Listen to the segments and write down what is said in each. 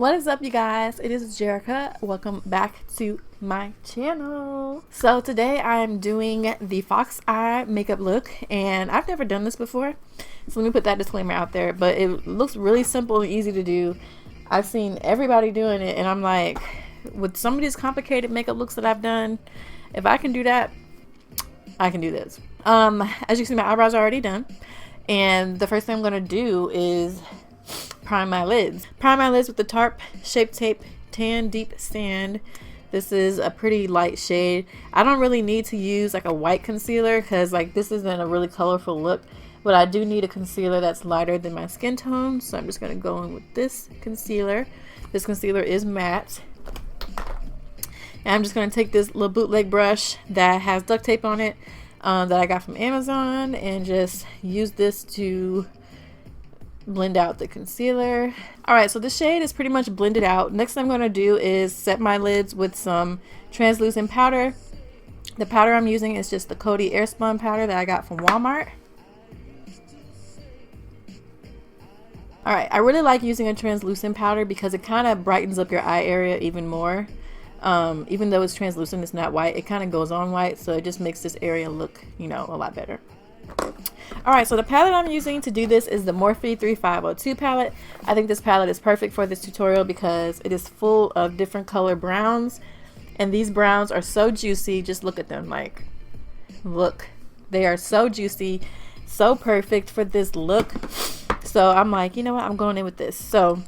What is up, you guys? It is Jerica. Welcome back to my channel. So today I'm doing the fox eye makeup look, and I've never done this before, so let me put that disclaimer out there. But it looks really simple and easy to do. I've seen everybody doing it, and I'm like, with some of these complicated makeup looks that I've done, if I can do that, I can do this. As you can see, my eyebrows are already done, and the first thing I'm going to do is prime my lids. Prime my lids with the Tarte Shape Tape Tan Deep Sand. This is a pretty light shade. I don't really need to use like a white concealer because like this isn't a really colorful look, but I do need a concealer that's lighter than my skin tone, so I'm just going to go in with this concealer. This concealer is matte, and I'm just going to take this little bootleg brush that has duct tape on it that I got from Amazon, and just use this to blend out the concealer. Alright, so the shade is pretty much blended out. Next thing I'm going to do is set my lids with some translucent powder. The powder I'm using is just the Coty Airspun powder that I got from Walmart. Alright, I really like using a translucent powder because it kind of brightens up your eye area even more. Even though it's translucent, it's not white, it kind of goes on white, so it just makes this area look, you know, a lot better. Alright, so the palette I'm using to do this is the Morphe 3502 palette. I think this palette is perfect for this tutorial because it is full of different color browns, and these browns are so juicy. Just look at them, like, look, they are so juicy, so perfect for this look. So I'm like, you know what, I'm going in with this. So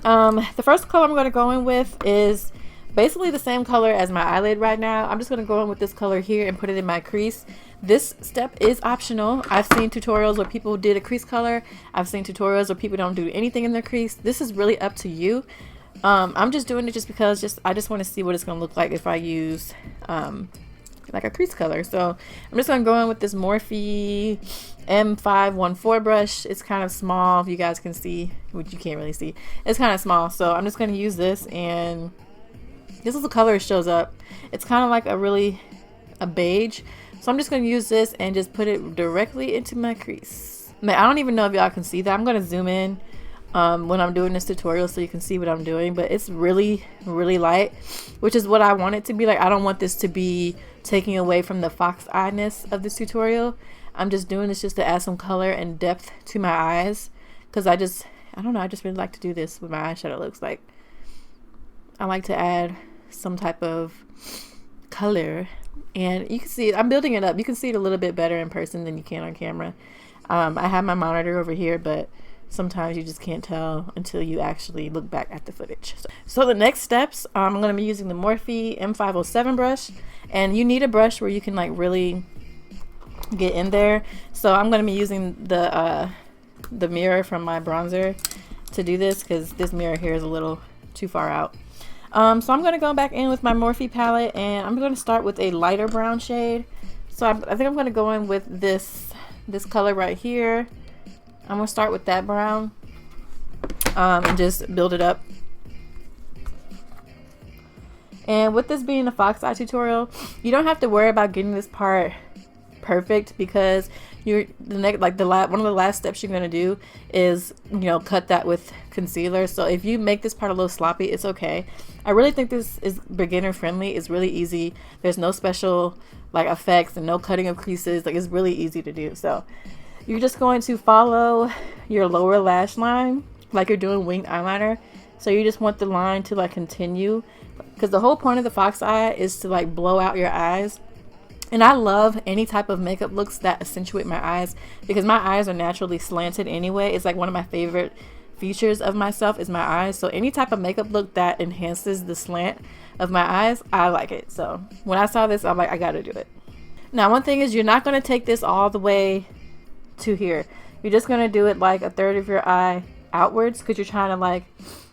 the first color I'm going to go in with is basically the same color as my eyelid right now. I'm just going to go in with this color here and put it in my crease. This step is optional. I've seen tutorials where people did a crease color. I've seen tutorials where people don't do anything in their crease. This is really up to you. I'm just doing it just because I just want to see what it's going to look like if I use like a crease color. So I'm just going to go in with this Morphe M514 brush. It's kind of small, if you guys can see, which you can't really see. It's kind of small, so I'm just going to use this, and this is the color it shows up. It's kind of like a beige. So I'm just going to use this and just put it directly into my crease. Man, I don't even know if y'all can see that. I'm going to zoom in when I'm doing this tutorial so you can see what I'm doing. But it's really, really light, which is what I want it to be. Like, I don't want this to be taking away from the fox eye-ness of this tutorial. I'm just doing this just to add some color and depth to my eyes. Because I don't know, I just really like to do this with my eyeshadow looks. Like, I like to add some type of color. And you can see it, I'm building it up. You can see it a little bit better in person than you can on camera. I have my monitor over here, but sometimes you just can't tell until you actually look back at the footage. So the next steps, I'm going to be using the Morphe M507 brush, and you need a brush where you can like really get in there. So I'm going to be using the mirror from my bronzer to do this, because this mirror here is a little too far out. So I'm going to go back in with my Morphe palette, and I'm going to start with a lighter brown shade. So I think I'm going to go in with this color right here. I'm going to start with that brown and just build it up. And with this being a fox eye tutorial, you don't have to worry about getting this part perfect, because one of the last steps you're going to do is, you know, cut that with concealer. So if you make this part a little sloppy, it's okay. I really think this is beginner friendly. It's really easy. There's no special like effects and no cutting of creases. Like, it's really easy to do. So you're just going to follow your lower lash line like you're doing winged eyeliner. So you just want the line to like continue, because the whole point of the fox eye is to like blow out your eyes. And I love any type of makeup looks that accentuate my eyes, because my eyes are naturally slanted anyway. It's like one of my favorite features of myself is my eyes. So any type of makeup look that enhances the slant of my eyes, I like it. So when I saw this, I'm like, I gotta do it. Now, one thing is, you're not going to take this all the way to here. You're just going to do it like a third of your eye outwards, because you're trying to like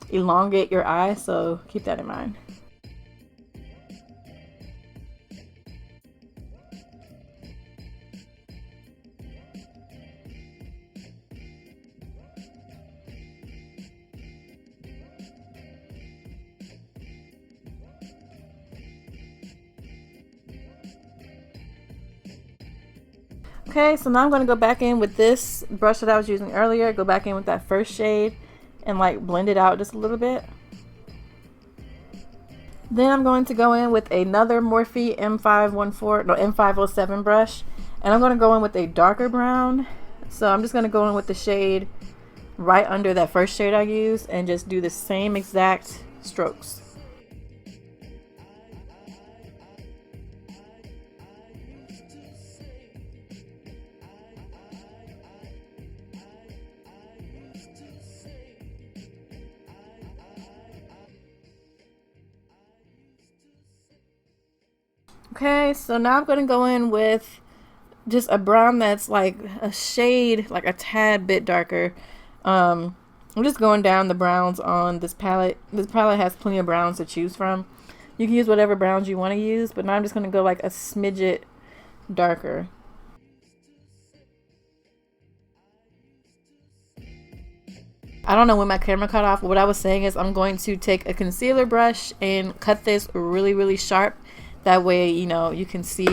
elongate your eye. So keep that in mind. Okay, so now I'm going to go back in with this brush that I was using earlier. Go back in with that first shade and like blend it out just a little bit. Then I'm going to go in with another Morphe M507 brush, and I'm going to go in with a darker brown. So I'm just going to go in with the shade right under that first shade I used and just do the same exact strokes. Okay, so now I'm going to go in with just a brown that's like a shade, like a tad bit darker. I'm just going down the browns on this palette. This palette has plenty of browns to choose from. You can use whatever browns you want to use, but now I'm just going to go like a smidget darker. I don't know when my camera cut off, but what I was saying is I'm going to take a concealer brush and cut this really, really sharp. That way, you know, you can see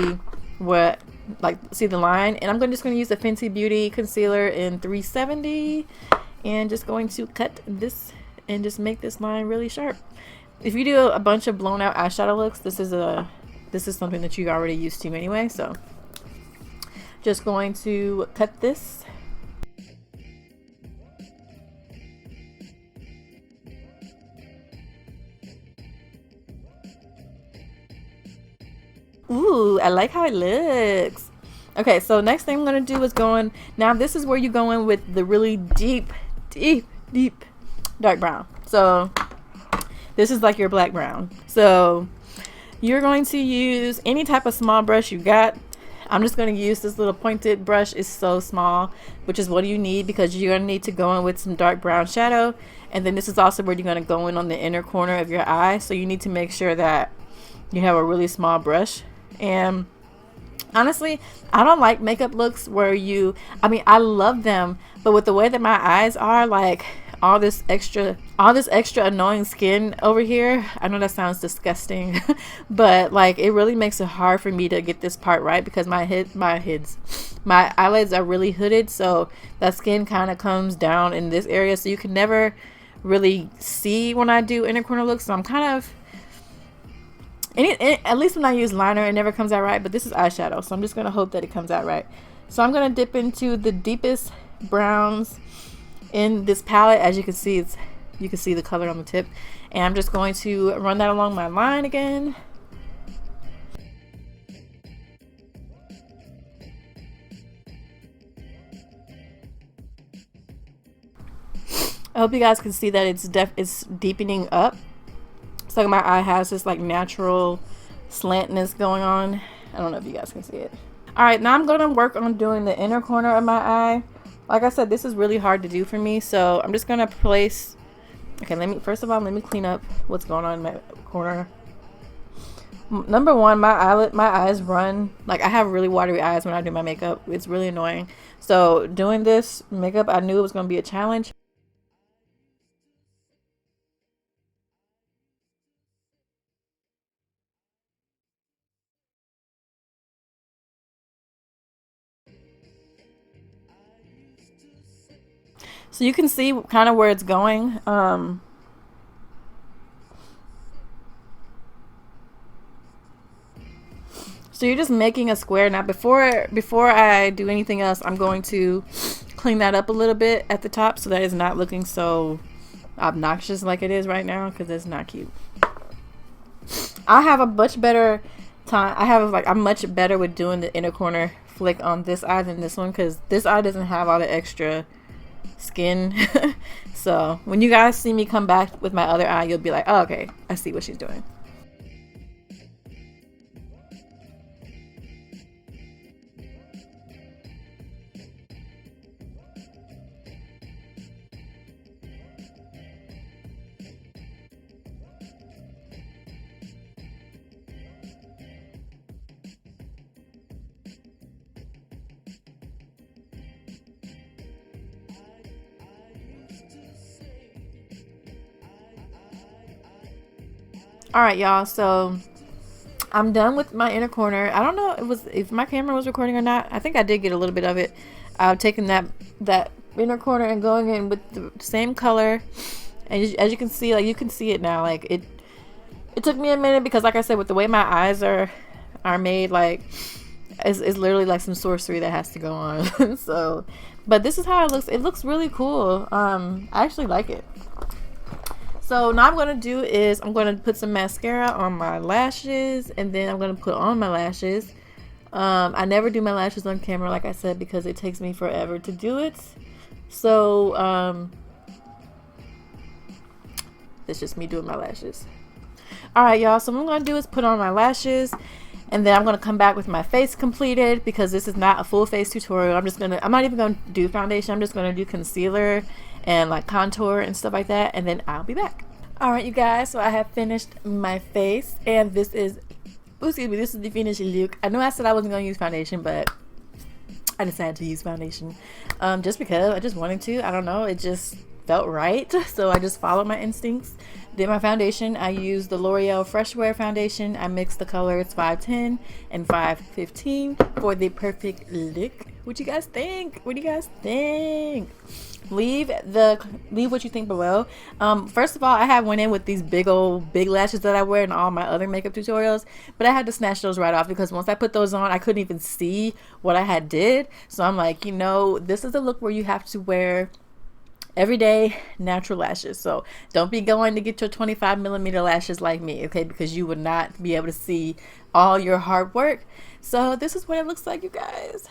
what, like, see the line. And I'm just going to use the Fenty Beauty concealer in 370 and just going to cut this and just make this line really sharp. If you do a bunch of blown out eyeshadow looks, this is something that you're already used to anyway. So just going to cut this. Ooh, I like how it looks. Okay, so next thing I'm going to do is now this is where you go in with the really deep dark brown. So this is like your black brown. So you're going to use any type of small brush you got. I'm just going to use this little pointed brush. It's so small, which is what you need because you're going to need to go in with some dark brown shadow. And then this is also where you're going to go in on the inner corner of your eye. So you need to make sure that you have a really small brush. And honestly, I don't like makeup looks where I mean, I love them, but with the way that my eyes are, like all this extra annoying skin over here, I know that sounds disgusting, but like it really makes it hard for me to get this part right because my eyelids are really hooded, so that skin kind of comes down in this area, so you can never really see when I do inner corner looks. So I'm kind of, at least when I use liner, it never comes out right, but this is eyeshadow, so I'm just going to hope that it comes out right. So I'm going to dip into the deepest browns in this palette. As you can see, you can see the color on the tip, and I'm just going to run that along my line again. I hope you guys can see that it's deepening up. So my eye has this like natural slantness going on. I don't know if you guys can see it. All right, now I'm going to work on doing the inner corner of my eye. Like I said, this is really hard to do for me, so I'm just going to place, okay, first of all, let me clean up what's going on in my corner. Number one, my eyes run, like I have really watery eyes when I do my makeup. It's really annoying. So doing this makeup, I knew it was going to be a challenge. So you can see kind of where it's going. So you're just making a square. Now before I do anything else, I'm going to clean that up a little bit at the top so that it's not looking so obnoxious like it is right now, because it's not cute. I have a much better time. I'm much better with doing the inner corner flick on this eye than this one, because this eye doesn't have all the extra skin. So when you guys see me come back with my other eye, you'll be like, oh, okay, I see what she's doing. All right, y'all, so I'm done with my inner corner. I don't know if my camera was recording or not. I think I did get a little bit of it. I've taken that inner corner and going in with the same color. And as you can see, like, you can see it now. Like, it took me a minute because, like I said, with the way my eyes are made, like, it's literally like some sorcery that has to go on. So, but this is how it looks. It looks really cool. I actually like it. So now I'm going to do is I'm going to put some mascara on my lashes, and then I'm going to put on my lashes. I never do my lashes on camera, like I said, because it takes me forever to do it. So it's just me doing my lashes. Alright, y'all, so what I'm going to do is put on my lashes, and then I'm going to come back with my face completed, because this is not a full face tutorial. I'm not even going to do foundation. I'm just going to do concealer and like contour and stuff like that, and then I'll be back. Alright, you guys, so I have finished my face, and this is the finished look. I know I said I wasn't going to use foundation, but I decided to use foundation just because I just wanted to. I don't know, it just felt right, so I just followed my instincts. Did my foundation. I used the L'Oreal Fresh Wear foundation. I mixed the colors 510 and 515 for the perfect look. What you guys think? What do you guys think? Leave what you think below. First of all, I went in with these big lashes that I wear in all my other makeup tutorials, but I had to snatch those right off because once I put those on, I couldn't even see what I had did. So I'm like, you know, this is a look where you have to wear everyday natural lashes. So don't be going to get your 25mm lashes like me, okay? Because you would not be able to see all your hard work. So this is what it looks like, you guys.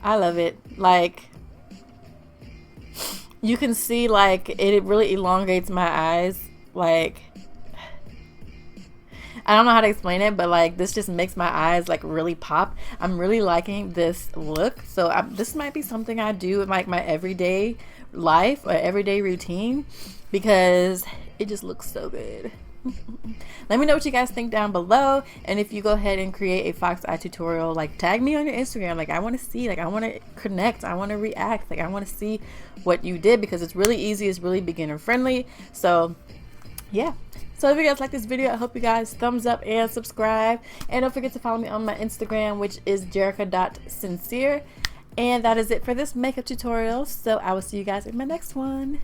I love it. Like, you can see, like, it really elongates my eyes. Like, I don't know how to explain it, but like, this just makes my eyes like really pop. I'm really liking this look. So this might be something I do in like my everyday life or everyday routine, because it just looks so good. Let me know what you guys think down below, and if you go ahead and create a fox eye tutorial, like, tag me on your Instagram. Like, I want to see, like, I want to connect, I want to react, like, I want to see what you did, because it's really easy, it's really beginner friendly. So yeah, so if you guys like this video, I hope you guys thumbs up and subscribe, and don't forget to follow me on my Instagram, which is Jerikasyncere. And that is it for this makeup tutorial, so I will see you guys in my next one.